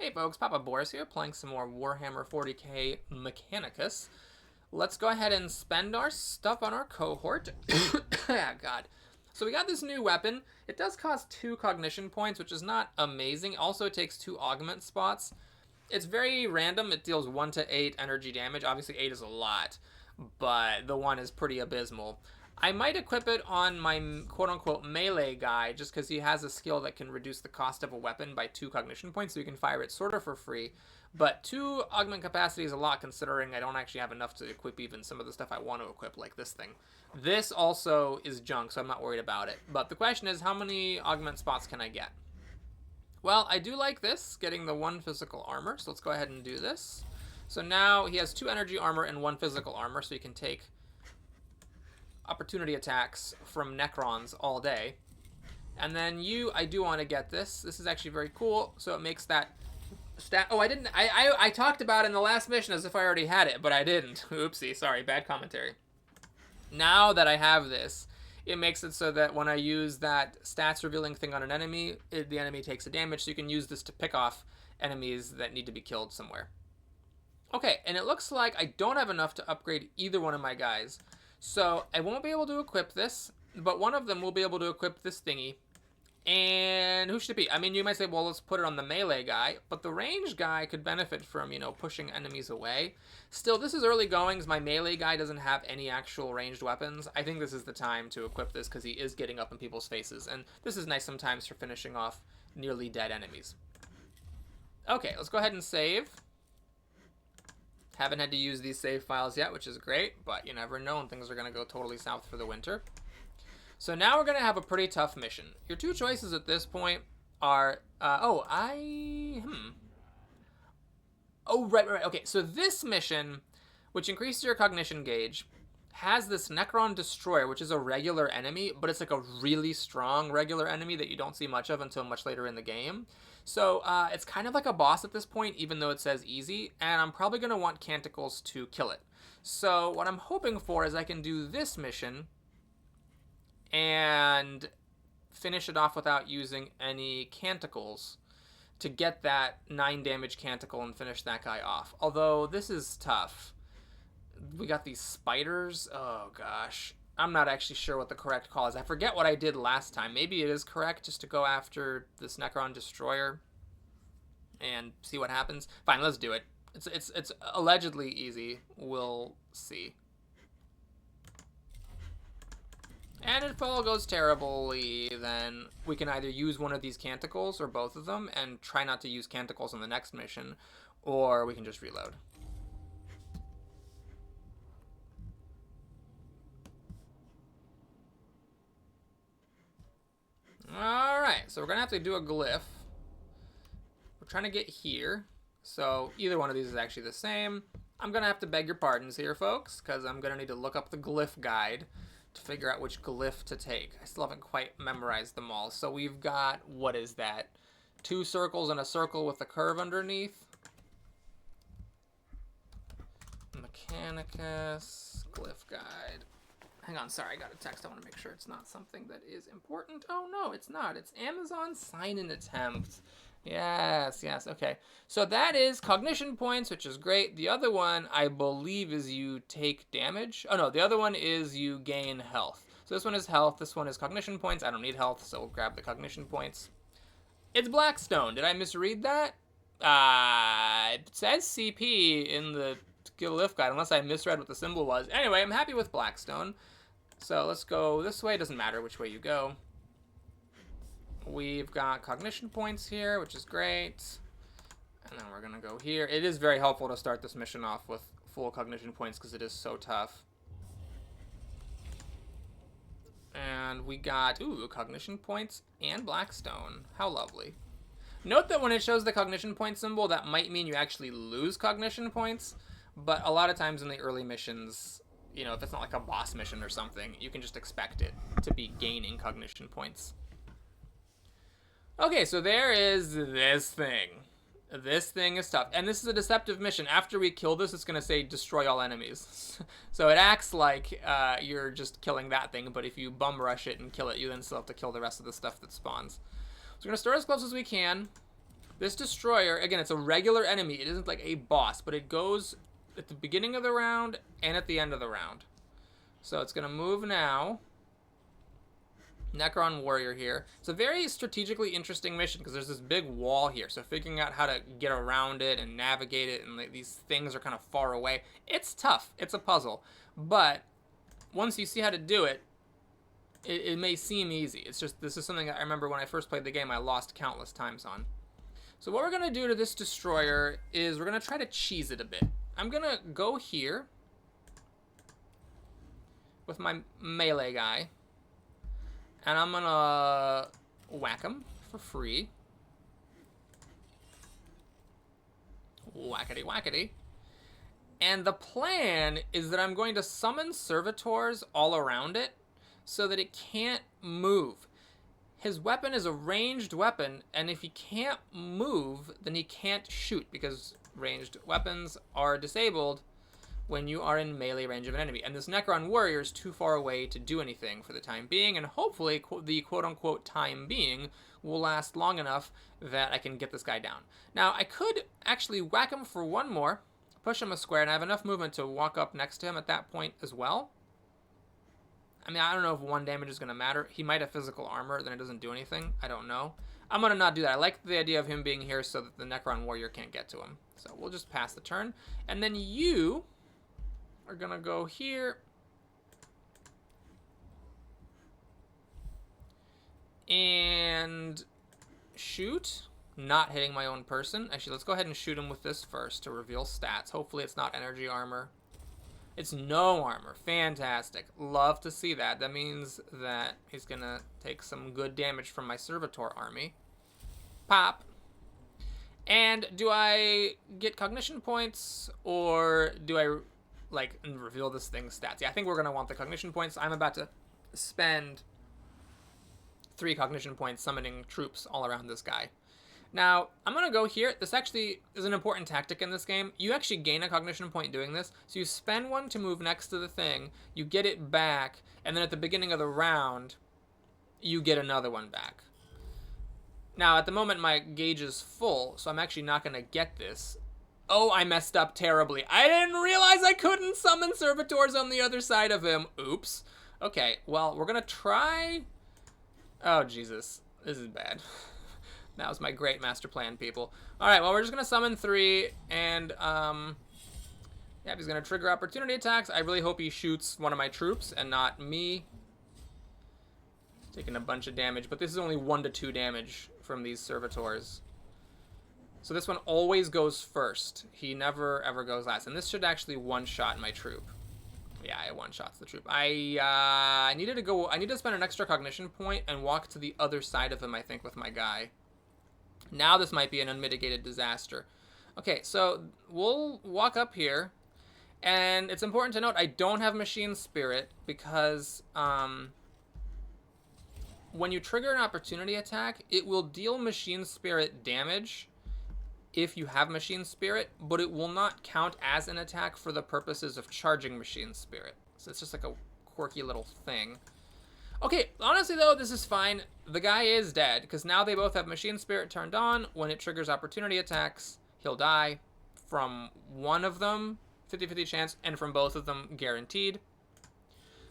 Hey folks, Papa Boris here, playing some more Warhammer 40k Mechanicus. Let's go ahead and spend our stuff on our cohort. Ah, God. So we got this new weapon. It does cost 2 cognition points, which is not amazing. Also, it takes 2 augment spots. It's very random. It deals 1 to 8 energy damage. Obviously, 8 is a lot, but the 1 is pretty abysmal. I might equip it on my quote-unquote melee guy just because he has a skill that can reduce the cost of a weapon by 2 cognition points, so you can fire it sort of for free. But 2 augment capacity is a lot considering I don't actually have enough to equip even some of the stuff I want to equip, like this thing. This also is junk, so I'm not worried about it. But the question is, how many augment spots can I get? Well, I do like this, getting the 1 physical armor, so let's go ahead and do this. So now he has 2 energy armor and 1 physical armor, so you can take opportunity attacks from Necrons all day. And then I do want to get this. This is actually very cool. So it makes that stat. Oh, I talked about it in the last mission as if I already had it, but I didn't. Oopsie, sorry, bad commentary. Now that I have this, it makes it so that when I use that stats revealing thing on an enemy, the enemy takes a damage, so you can use this to pick off enemies that need to be killed somewhere. Okay, and it looks like I don't have enough to upgrade either one of my guys. So I won't be able to equip this, but one of them will be able to equip this thingy. And who should it be? I mean, you might say, well, let's put it on the melee guy, but the range guy could benefit from, pushing enemies away. Still, this is early goings. My melee guy doesn't have any actual ranged weapons. I think this is the time to equip this because he is getting up in people's faces, and this is nice sometimes for finishing off nearly dead enemies. Okay, let's go ahead and save. Haven't had to use these save files yet, which is great, but you never know, and things are going to go totally south for the winter. So now we're going to have a pretty tough mission. Your 2 choices at this point are... Oh, right. Okay, so this mission, which increases your cognition gauge, has this Necron Destroyer, which is a regular enemy, but it's like a really strong regular enemy that you don't see much of until much later in the game. So it's kind of like a boss at this point, even though it says easy, and I'm probably going to want Canticles to kill it. So what I'm hoping for is I can do this mission and finish it off without using any Canticles to get that 9 damage Canticle and finish that guy off. Although this is tough. We got these spiders. Oh gosh. I'm not actually sure what the correct call is. I forget what I did last time. Maybe it is correct just to go after this Necron Destroyer and see what happens. Fine, let's do it. It's allegedly easy. We'll see. And if all goes terribly, then we can either use one of these Canticles or both of them and try not to use Canticles on the next mission, or we can just reload. Alright, so we're going to have to do a glyph. We're trying to get here. So either one of these is actually the same. I'm going to have to beg your pardons here, folks, because I'm going to need to look up the glyph guide to figure out which glyph to take. I still haven't quite memorized them all. So we've got, what is that? 2 circles and a circle with a curve underneath. Mechanicus glyph guide. Hang on, sorry, I got a text. I want to make sure it's not something that is important. Oh, no, it's not. It's Amazon sign-in attempt. Yes, okay. So that is cognition points, which is great. The other one, I believe, is you take damage. Oh, no, the other one is you gain health. So this one is health. This one is cognition points. I don't need health, so we'll grab the cognition points. It's Blackstone. Did I misread that? It says CP in the glyph guide, unless I misread what the symbol was. Anyway, I'm happy with Blackstone. So let's go this way. It doesn't matter which way you go. We've got cognition points here, which is great. And then we're going to go here. It is very helpful to start this mission off with full cognition points because it is so tough. And we got, cognition points and Blackstone. How lovely. Note that when it shows the cognition point symbol, that might mean you actually lose cognition points. But a lot of times in the early missions, if it's not like a boss mission or something, you can just expect it to be gaining cognition points. Okay, so there is this thing. This thing is tough. And this is a deceptive mission. After we kill this, it's going to say destroy all enemies. So it acts like you're just killing that thing, but if you bum rush it and kill it, you then still have to kill the rest of the stuff that spawns. So we're going to start as close as we can. This destroyer, again, it's a regular enemy. It isn't like a boss, but it goes at the beginning of the round and at the end of the round. So it's going to move now. Necron Warrior here. It's a very strategically interesting mission because there's this big wall here. So figuring out how to get around it and navigate it, and like, these things are kind of far away. It's tough. It's a puzzle. But once you see how to do it, it may seem easy. It's just, this is something I remember when I first played the game I lost countless times on. So what we're going to do to this destroyer is we're going to try to cheese it a bit. I'm going to go here with my melee guy. And I'm going to whack him for free. Whackety whackety. And the plan is that I'm going to summon servitors all around it so that it can't move. His weapon is a ranged weapon, and if he can't move, then he can't shoot, because ranged weapons are disabled when you are in melee range of an enemy. And this Necron Warrior is too far away to do anything for the time being, and hopefully the quote-unquote time being will last long enough that I can get this guy down. Now, I could actually whack him for one more, push him a square, and I have enough movement to walk up next to him at that point as well. I mean, I don't know if 1 damage is going to matter. He might have physical armor, then it doesn't do anything. I don't know. I'm going to not do that. I like the idea of him being here so that the Necron Warrior can't get to him. So we'll just pass the turn. And then you are going to go here. And shoot. Not hitting my own person. Actually, let's go ahead and shoot him with this first to reveal stats. Hopefully it's not energy armor. It's no armor. Fantastic. Love to see that. That means that he's going to take some good damage from my servitor army. Pop. And do I get cognition points, or do I, like, reveal this thing's stats? Yeah, I think we're going to want the cognition points. I'm about to spend 3 cognition points summoning troops all around this guy. Now, I'm going to go here. This actually is an important tactic in this game. You actually gain a cognition point doing this. So you spend 1 to move next to the thing, you get it back, and then at the beginning of the round, you get another one back. Now, at the moment, my gauge is full, so I'm actually not going to get this. Oh, I messed up terribly. I didn't realize I couldn't summon servitors on the other side of him. Oops. Okay, well, we're going to try... Oh, Jesus. This is bad. That was my great master plan, people. Alright, well, we're just going to summon 3, and, yeah, he's going to trigger opportunity attacks. I really hope he shoots one of my troops and not me. Taking a bunch of damage, but this is only 1 to 2 damage from these servitors. So this one always goes first. He never, ever goes last. And this should actually one-shot my troop. Yeah, it one-shots the troop. I needed to spend an extra cognition point and walk to the other side of him, I think, with my guy. Now this might be an unmitigated disaster. Okay, so we'll walk up here, and it's important to note I don't have Machine Spirit because when you trigger an opportunity attack, it will deal Machine Spirit damage if you have Machine Spirit, but it will not count as an attack for the purposes of charging Machine Spirit. So it's just like a quirky little thing. Okay, honestly though, this is fine. The guy is dead, because now they both have Machine Spirit turned on. When it triggers opportunity attacks, he'll die. From one of them, 50-50 chance, and from both of them, guaranteed.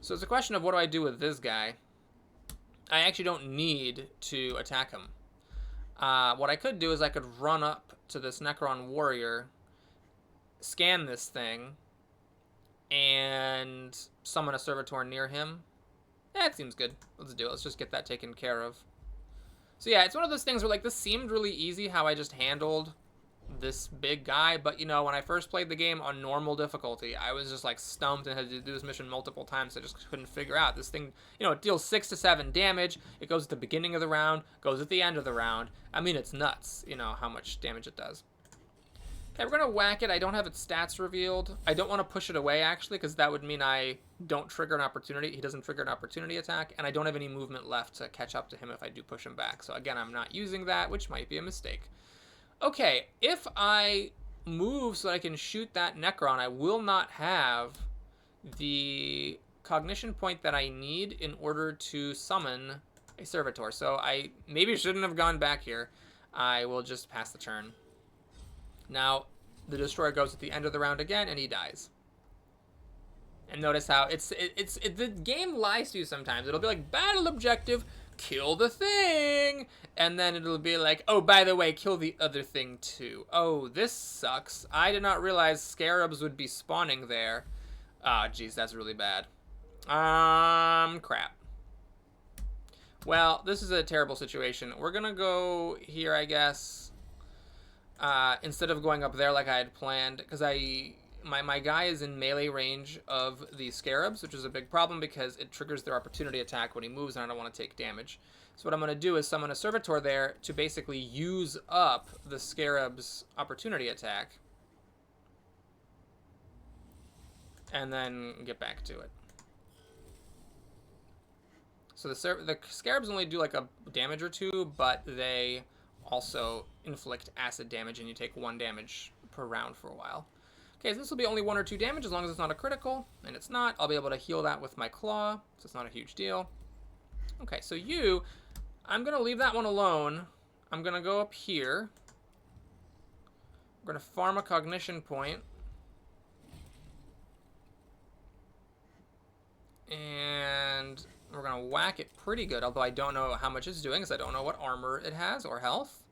So it's a question of what do I do with this guy. I actually don't need to attack him. What I could do is I could run up to this Necron Warrior, scan this thing, and summon a servitor near him. Yeah, it seems good. Let's do it. Let's just get that taken care of. So yeah, it's one of those things where, like, this seemed really easy how I just handled this big guy, but, you know, when I first played the game on normal difficulty, I was just, like, stumped and had to do this mission multiple times. I just couldn't figure out. This thing, you know, it deals 6 to 7 damage. It goes at the beginning of the round, goes at the end of the round. I mean, it's nuts, you know, how much damage it does. Okay, we're going to whack it. I don't have its stats revealed. I don't want to push it away, actually, because that would mean I don't trigger an opportunity. He doesn't trigger an opportunity attack, and I don't have any movement left to catch up to him if I do push him back. So, again, I'm not using that, which might be a mistake. Okay, if I move so that I can shoot that Necron, I will not have the cognition point that I need in order to summon a servitor. So I maybe shouldn't have gone back here. I will just pass the turn. Now, the Destroyer goes at the end of the round again, and he dies. And notice how the game lies to you sometimes. It'll be like, battle objective, kill the thing. And then it'll be like, oh, by the way, kill the other thing too. Oh, this sucks. I did not realize scarabs would be spawning there. Ah, oh, geez, that's really bad. Crap. Well, this is a terrible situation. We're gonna go here, I guess. Instead of going up there like I had planned, because my guy is in melee range of the scarabs, which is a big problem because it triggers their opportunity attack when he moves, and I don't want to take damage. So what I'm going to do is summon a servitor there to basically use up the scarab's opportunity attack, and then get back to it. So the scarabs only do like a damage or two, but they also inflict acid damage, and you take 1 damage per round for a while. Okay, so this will be only 1 or 2 damage as long as it's not a critical, and it's not. I'll be able to heal that with my claw, so it's not a huge deal. Okay, so I'm going to leave that one alone. I'm going to go up here. We're going to farm a cognition point. And we're going to whack it pretty good, although I don't know how much it's doing because I don't know what armor it has or health.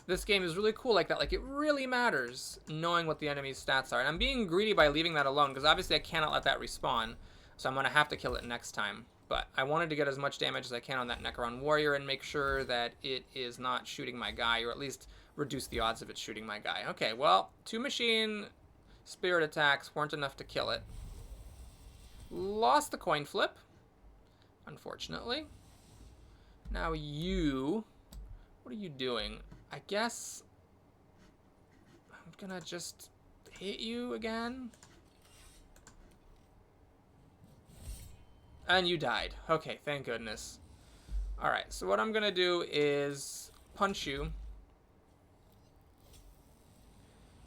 This game is really cool like that. Like, it really matters knowing what the enemy's stats are. And I'm being greedy by leaving that alone because obviously I cannot let that respawn. So I'm going to have to kill it next time. But I wanted to get as much damage as I can on that Necron Warrior and make sure that it is not shooting my guy, or at least reduce the odds of it shooting my guy. Okay, well, 2 machine spirit attacks weren't enough to kill it. Lost the coin flip, unfortunately. Now what are you doing? I guess I'm gonna just hit you again. And you died. Okay, thank goodness. Alright, so what I'm gonna do is punch you.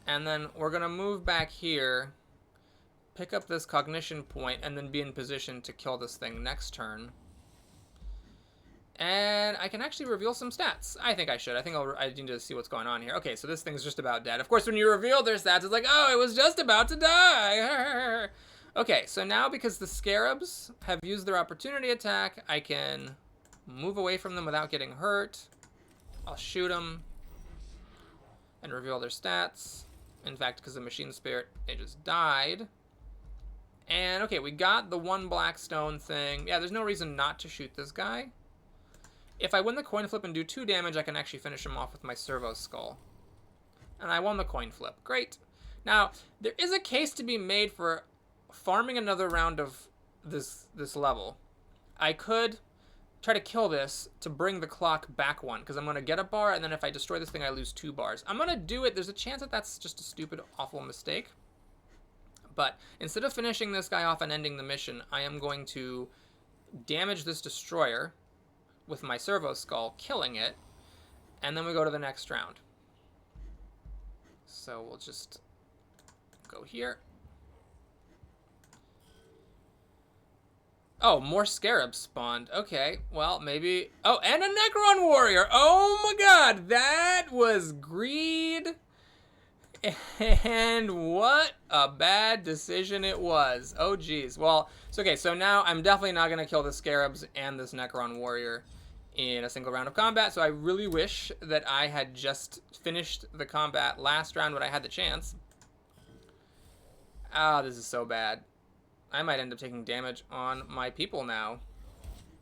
And then we're gonna move back here, pick up this cognition point, and then be in position to kill this thing next turn. And I can actually reveal some stats. I think I should. I need to see what's going on here. Okay, so this thing's just about dead. Of course, when you reveal their stats, it's like, oh, it was just about to die. Okay, so now because the scarabs have used their opportunity attack, I can move away from them without getting hurt. I'll shoot them and reveal their stats. In fact, because of Machine Spirit, they just died. And, okay, we got the 1 black stone thing. Yeah, there's no reason not to shoot this guy. If I win the coin flip and do 2 damage, I can actually finish him off with my servo skull. And I won the coin flip. Great. Now, there is a case to be made for farming another round of this level. I could try to kill this to bring the clock back 1, because I'm going to get a bar, and then if I destroy this thing, I lose 2 bars. I'm going to do it. There's a chance that that's just a stupid, awful mistake. But instead of finishing this guy off and ending the mission, I am going to damage this destroyer with my servo skull, killing it, and then we go to the next round. So we'll just go here. Oh, more scarabs spawned. Okay, well, maybe... Oh, and a Necron Warrior! Oh my god, that was greed! And what a bad decision it was. Oh, geez. Well, so, okay, so now I'm definitely not going to kill the scarabs and this Necron Warrior in a single round of combat, so I really wish that I had just finished the combat last round when I had the chance. Ah, this is so bad. I might end up taking damage on my people now.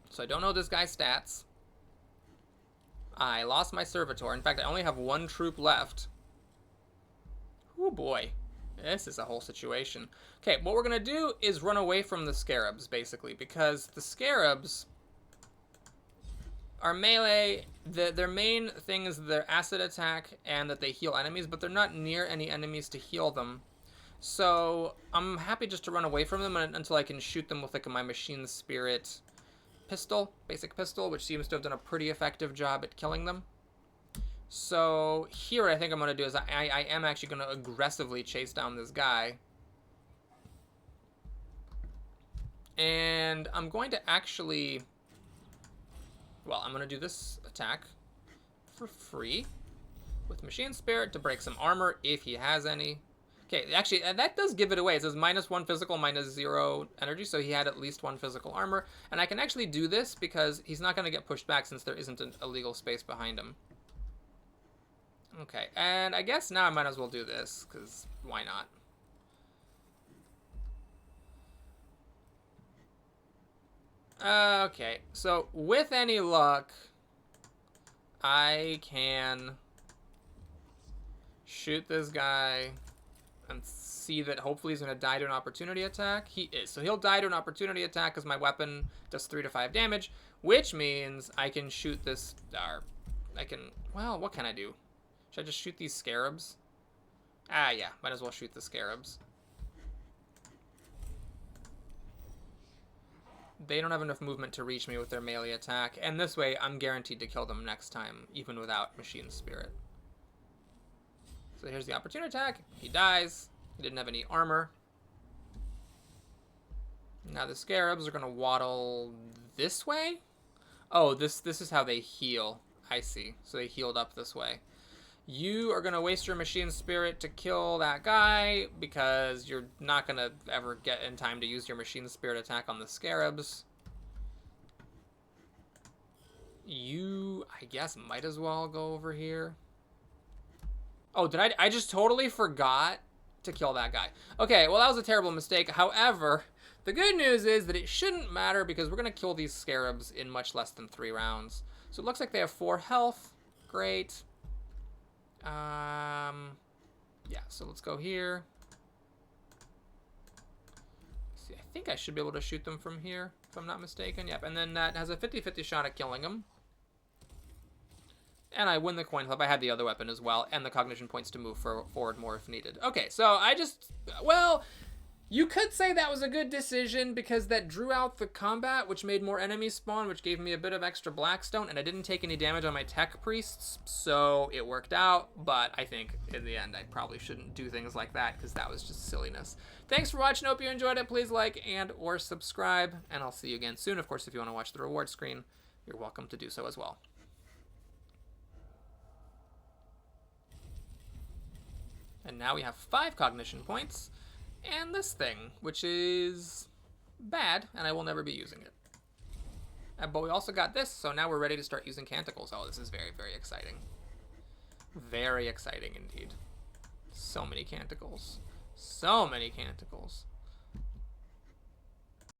So I don't know this guy's stats. I lost my servitor. In fact, I only have 1 troop left. Oh boy. This is a whole situation. Okay, what we're going to do is run away from the scarabs, basically, because the scarabs are melee. Their main thing is their acid attack and that they heal enemies, but they're not near any enemies to heal them. So I'm happy just to run away from them until I can shoot them with like my Machine Spirit pistol, basic pistol, which seems to have done a pretty effective job at killing them. So here what I think I'm going to do is I am actually going to aggressively chase down this guy. And I'm going to actually... Well, I'm going to do this attack. for free with Machine Spirit to break some armor if he has any. Okay, actually, that does give it away. It says -1 physical, -0 energy, so he had at least 1 physical armor. And I can actually do this because he's not going to get pushed back since there isn't an illegal space behind him. Okay, and I guess now I might as well do this, because why not? Okay, so with any luck, I can shoot this guy and see that hopefully he's going to die to an opportunity attack. He is. So he'll die to an opportunity attack because my weapon does 3 to 5 damage, which means I can shoot this... well, what can I do? Should I just shoot these scarabs? Ah, yeah. Might as well shoot the scarabs. They don't have enough movement to reach me with their melee attack, and this way I'm guaranteed to kill them next time, even without Machine Spirit. So here's the opportunity attack. He dies. He didn't have any armor. Now the scarabs are going to waddle this way? Oh, this is how they heal. I see. So they healed up this way. You are going to waste your Machine Spirit to kill that guy because you're not going to ever get in time to use your Machine Spirit attack on the scarabs. You, I guess, might as well go over here. Oh, did I just totally forgot to kill that guy. Okay, well, that was a terrible mistake. However, the good news is that it shouldn't matter because we're going to kill these scarabs in much less than 3 rounds. So it looks like they have 4 health. Great. Yeah, so let's go here. See, I think I should be able to shoot them from here, if I'm not mistaken. Yep, and then that has a 50-50 shot at killing them. And I win the coin flip. I had the other weapon as well, and the cognition points to move forward more if needed. Okay, so well, you could say that was a good decision because that drew out the combat, which made more enemies spawn, which gave me a bit of extra blackstone, and I didn't take any damage on my tech priests, so it worked out. But I think in the end, I probably shouldn't do things like that because that was just silliness. Thanks for watching. Hope you enjoyed it. Please like and or subscribe, and I'll see you again soon. Of course, if you want to watch the reward screen, you're welcome to do so as well. And now we have 5 cognition points, and this thing, which is bad, and I will never be using it. But we also got this, so now we're ready to start using canticles. Oh, this is very, very exciting. Very exciting indeed. So many canticles. So many canticles.